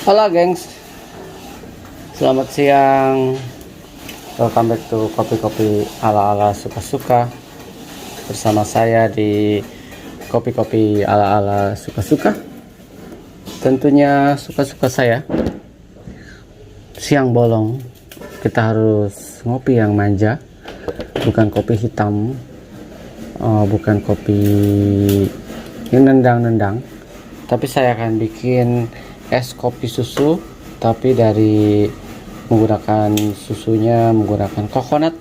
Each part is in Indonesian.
Halo gengs, selamat siang. Welcome back to kopi-kopi ala-ala suka-suka. Bersama saya di kopi-kopi ala-ala suka-suka. Tentunya suka-suka saya. Siang bolong, kita harus ngopi yang manja, bukan kopi hitam, bukan kopi yang nendang-nendang. Tapi saya akan bikin es kopi susu, tapi dari menggunakan susunya menggunakan coconut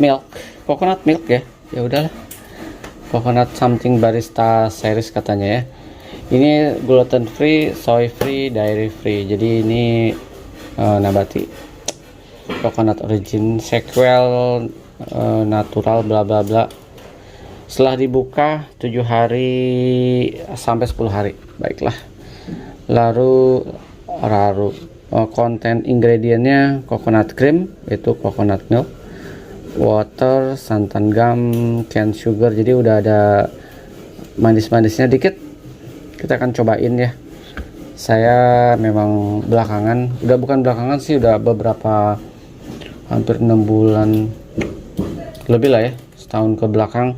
milk ya udahlah, coconut something barista series katanya ya. Ini gluten free, soy free, dairy free, jadi ini nabati, coconut origin, sequel, natural, bla bla bla. Setelah dibuka 7 hari sampai 10 hari. Baiklah. Lalu konten ingredientnya coconut cream, itu coconut milk, water, santan gum, cane sugar. Jadi udah ada manis-manisnya dikit. Kita akan cobain ya. Saya memang bukan belakangan sih, udah beberapa, hampir 6 bulan lebih lah ya, setahun ke belakang,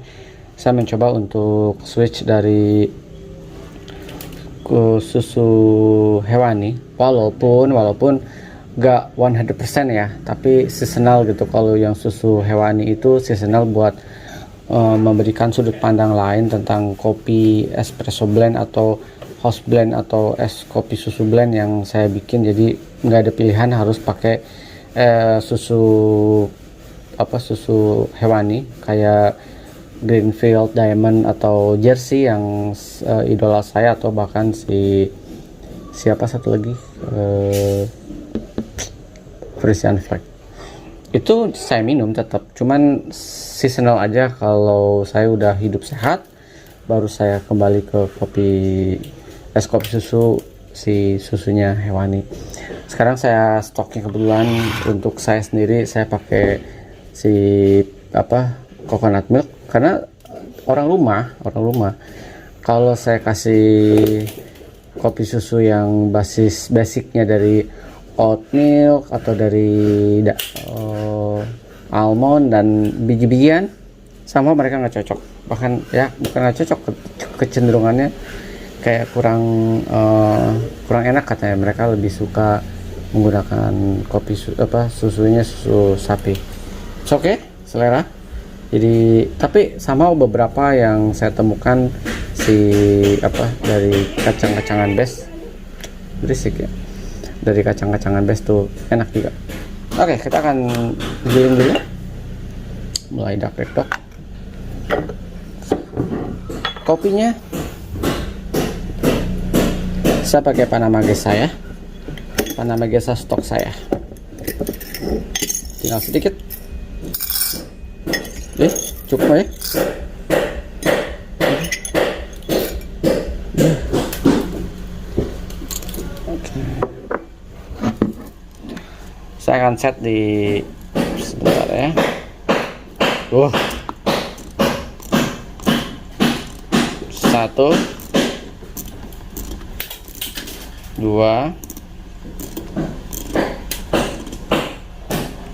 saya mencoba untuk switch dari susu hewani, walaupun gak 100% ya, tapi seasonal gitu. Kalau yang susu hewani itu seasonal buat memberikan sudut pandang lain tentang kopi espresso blend atau house blend atau es kopi susu blend yang saya bikin. Jadi nggak ada pilihan, harus pakai susu hewani kayak Greenfield, Diamond atau Jersey yang idola saya, atau bahkan siapa satu lagi, Frisian Flag. Itu saya minum tetap, cuman seasonal aja. Kalau saya udah hidup sehat, baru saya kembali ke es kopi susu, si susunya hewani. Sekarang saya stoknya kebetulan untuk saya sendiri, saya pakai coconut milk, karena orang rumah kalau saya kasih kopi susu yang basicnya dari oat milk atau dari almond dan biji-bijian, sama mereka nggak cocok. Bahkan ya, bukan nggak cocok, kecenderungannya kayak kurang enak katanya. Mereka lebih suka menggunakan susunya susu sapi. Oke, selera. Jadi, tapi sama beberapa yang saya temukan dari kacang-kacangan best, berisik ya, dari kacang-kacangan best tuh enak juga. Oke, kita akan giling dulu, mulai dok. Kopinya saya pakai Panama Gesa ya, Panama Gesa stok saya, tinggal sedikit. Cukup ya. Oke. Saya akan set di sebentar ya. Satu, dua,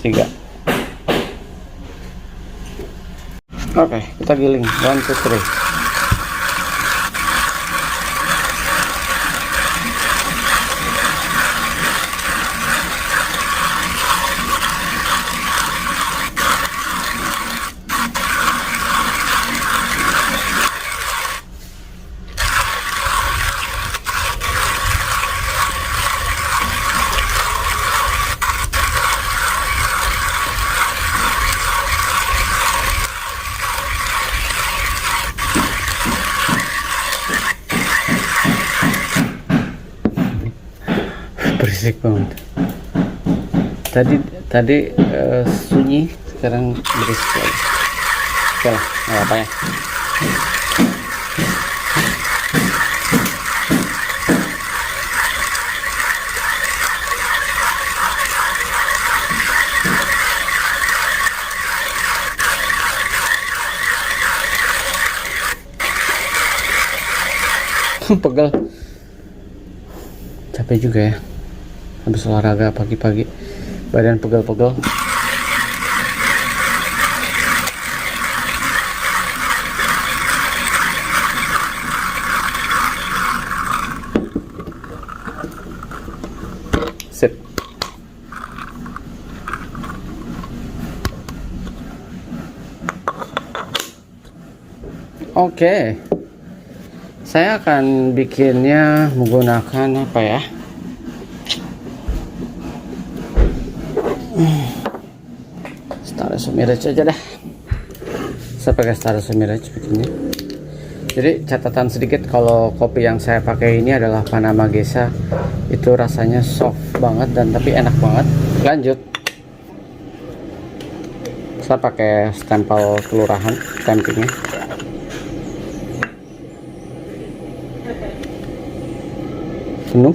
tiga. Oke, kita giling 1, 2, 3. Berisik banget. Tadi sunyi, sekarang berisik lagi. Oke lah, nggak apa ya. Pegel. capek juga ya, habis olahraga pagi-pagi, badan pegel-pegel. Sip. Oke, saya akan bikinnya menggunakan apa ya? Starace Mirage aja dah. Saya pakai Starace Mirage bikinnya. Jadi catatan sedikit, kalau kopi yang saya pakai ini adalah Panama Gesa. Itu rasanya soft banget dan tapi enak banget. Lanjut. Saya pakai stempel kelurahan, stampingnya. Penuh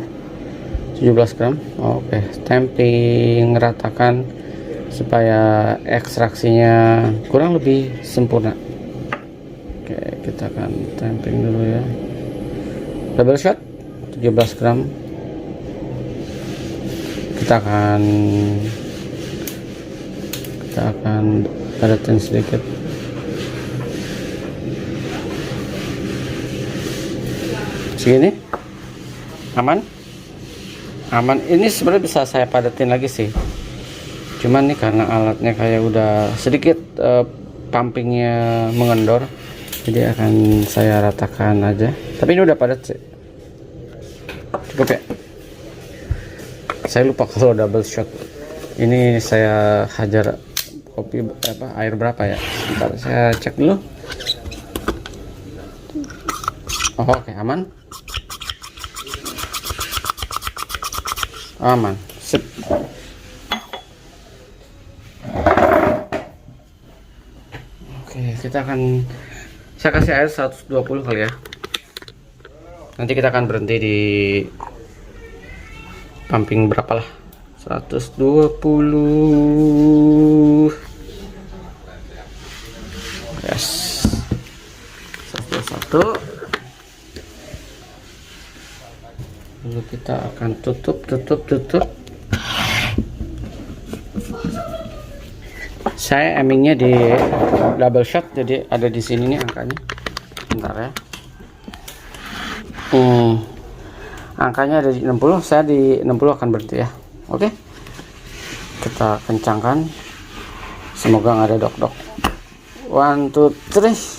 17 gram. Oke, stamping ratakan supaya ekstraksinya kurang lebih sempurna. Oke, kita akan stamping dulu ya. Double shot 17 gram. Kita akan padatin sedikit. Segini aman. Ini sebenarnya bisa saya padatin lagi sih, cuman nih karena alatnya kayak udah sedikit pumpingnya mengendor, jadi akan saya ratakan aja. Tapi ini udah padat sih, cukup ya. Saya lupa kalau double shot ini saya hajar kopi air berapa ya, sebentar saya cek dulu. Oke, aman. Sip. Oke, saya kasih air 120 kali ya. Nanti kita akan berhenti di pumping berapa lah, 120. Yes, 121. Lalu kita akan tutup. Saya aimingnya di double shot, jadi ada di sini nih angkanya. Bentar ya. Angkanya ada di 60, saya di 60 akan berhenti ya. Oke. Kita kencangkan. Semoga nggak ada dok-dok. 1, 2, 3.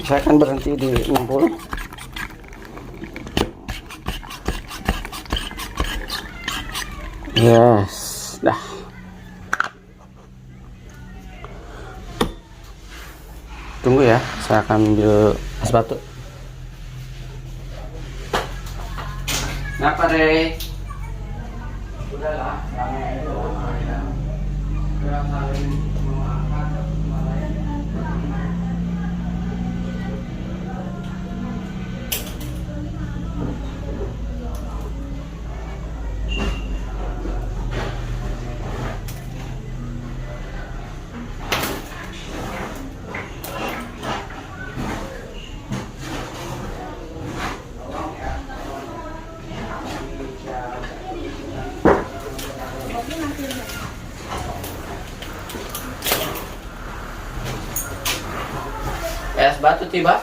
Saya akan berhenti di 60. Yes, dah. Tunggu ya, saya akan ambil es batu. Kenapa deh? Udahlah, udah saling mengangkat. Es batu tiba.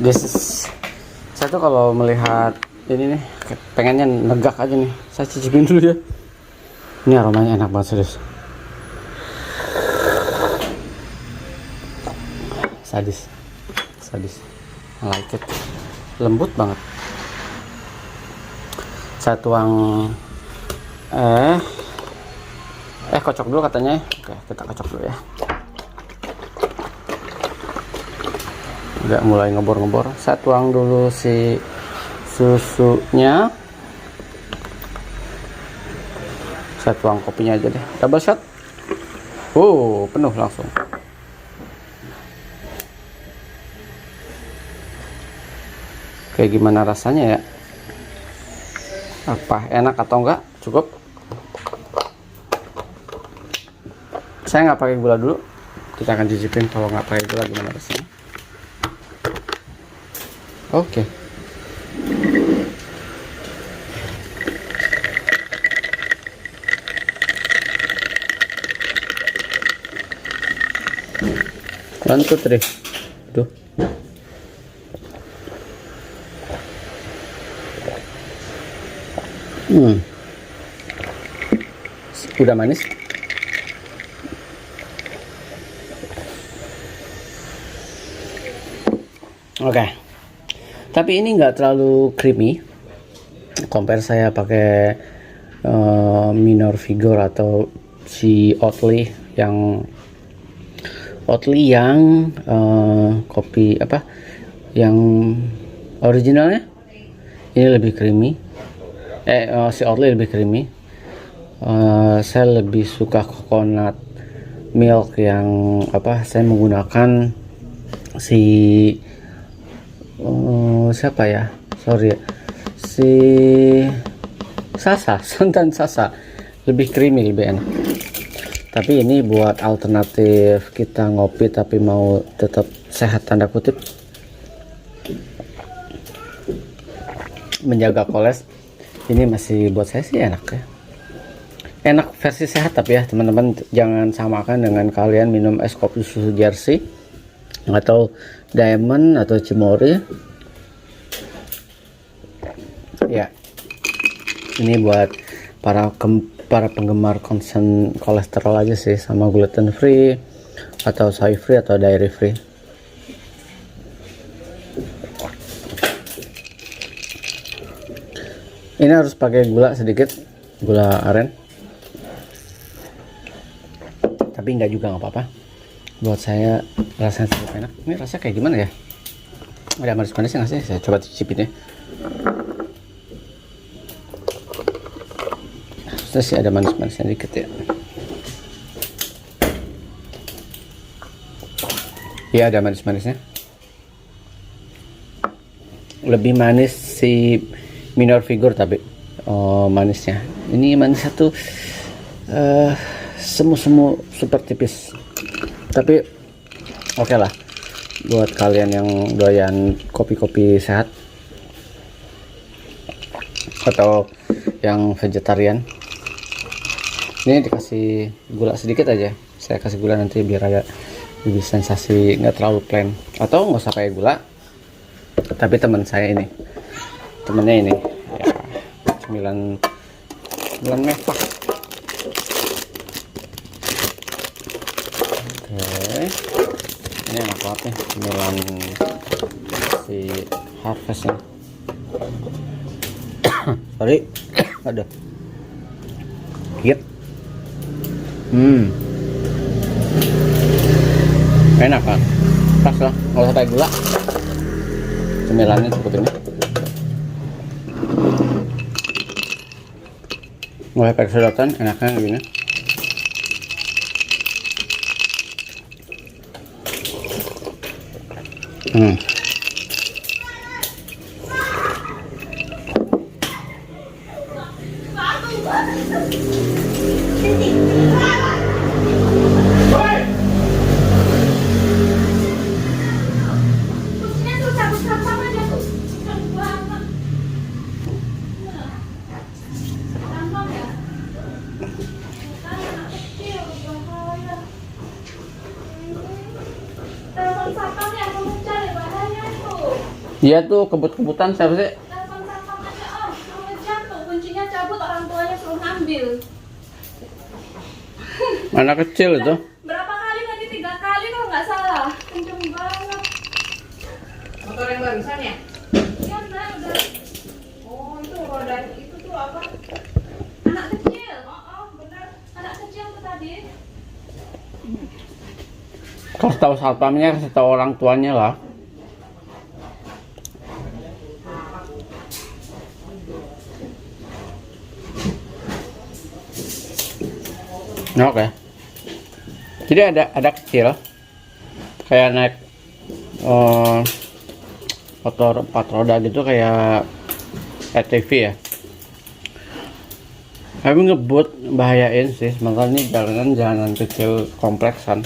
Saya tuh kalau melihat ini nih pengennya negak aja nih. Saya cicipin dulu ya. Ini aromanya enak banget serius. Sadis. I like it. Lembut banget. Saya tuang kocok dulu katanya. Oke, kita kocok dulu ya. Udah mulai ngebor-ngebor. Saya tuang dulu si susunya. Saya tuang kopinya aja deh. Double shot. Oh, penuh langsung. Kayak gimana rasanya ya? Apa enak atau enggak? Cukup. Saya nggak pakai gula dulu. Kita akan cicipin kalau nggak pakai gula gimana rasanya. Oke. One, two, three. Tuh. Udah manis. Oke. Tapi ini nggak terlalu creamy. Compare saya pakai Minor Figure atau si Oatly yang kopi apa? Yang originalnya ini lebih creamy. Si Oatly lebih creamy. Saya lebih suka coconut milk yang apa? Saya menggunakan si siapa ya? Sorry ya. Si Sasa, santan Sasa. Lebih creamy, lebih enak. Tapi ini buat alternatif kita ngopi tapi mau tetap sehat tanda kutip. Menjaga koles. Ini masih buat saya sih enak ya. Enak versi sehat, tapi ya teman-teman jangan samakan dengan kalian minum es kopi susu Jersey atau Diamond atau Cimory ya. Ini buat para penggemar concern kolesterol aja sih, sama gluten free atau soy free atau dairy free. Ini harus pakai gula sedikit, gula aren. Tapi enggak juga nggak apa-apa. Buat saya rasanya cukup enak. Ini rasanya kayak gimana ya? Ada manis-manisnya nggak sih? Saya coba cicipin ya. Terus sih ada manis-manisnya dikit ya. Iya ada manis-manisnya. Lebih manis si Minor Figure tapi manisnya. Ini manisnya tuh semu-semu super tipis. Tapi oke lah buat kalian yang doyan kopi-kopi sehat atau yang vegetarian. Ini dikasih gula sedikit aja. Saya kasih gula nanti biar ada lebih sensasi, nggak terlalu plain. Atau nggak usah pakai gula. Tapi teman saya ini, temennya ini ya, cemilan mewah. Oke, ini enak banget nih cemilan si Harvest ini. Sorry, ada gigit. Enak kan, pas lah, nggak usah pakai gula. Cemilannya cukup ini, nggak pakai sedotan, enaknya gini. Iya tuh kebut-kebutan siapa sih? Telepon satpam aja om, mau jatuh, kuncinya cabut, orang tuanya suruh ngambil. Anak kecil itu. Berapa kali tadi? 3 kali kalau nggak salah. Kenceng banget. Motor yang barusan ya? Iya benar, udah. Oh itu roda itu tuh apa? Anak kecil. Oh benar. Anak kecil tuh tadi. Kasih tahu satpamnya, kasih tahu orang tuanya lah. Oke. Jadi ada kecil kayak naik motor 4 roda gitu, kayak ATV ya. Tapi ngebut bahayain sih, sementara ini jalanan kecil kompleksan.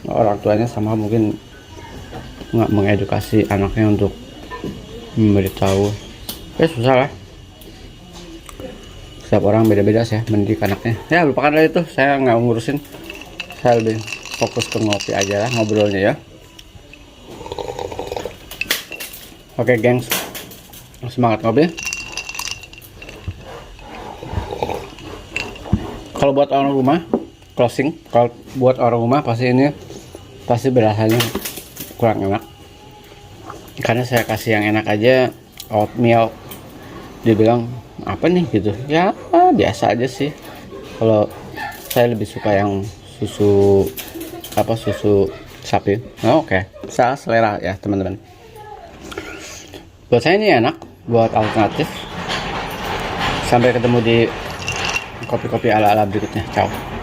Orang tuanya sama mungkin nggak mengedukasi anaknya untuk memberitahu. Ya susah lah. Setiap orang beda-beda sih mendidik anaknya. Ya lupakan dari itu, saya nggak ngurusin. Saya lebih fokus ke ngopi aja lah, ngobrolnya ya. Oke gengs, semangat ngopi. Kalau buat orang rumah closing, kalau buat orang rumah pasti berasanya kurang enak, karena saya kasih yang enak aja, oatmeal, dibilang apa nih gitu ya, biasa aja sih. Kalau saya lebih suka yang susu sapi. Oke. Salah selera ya teman-teman. Buat saya ini enak, buat alternatif. Sampai ketemu di kopi-kopi ala-ala berikutnya. Ciao.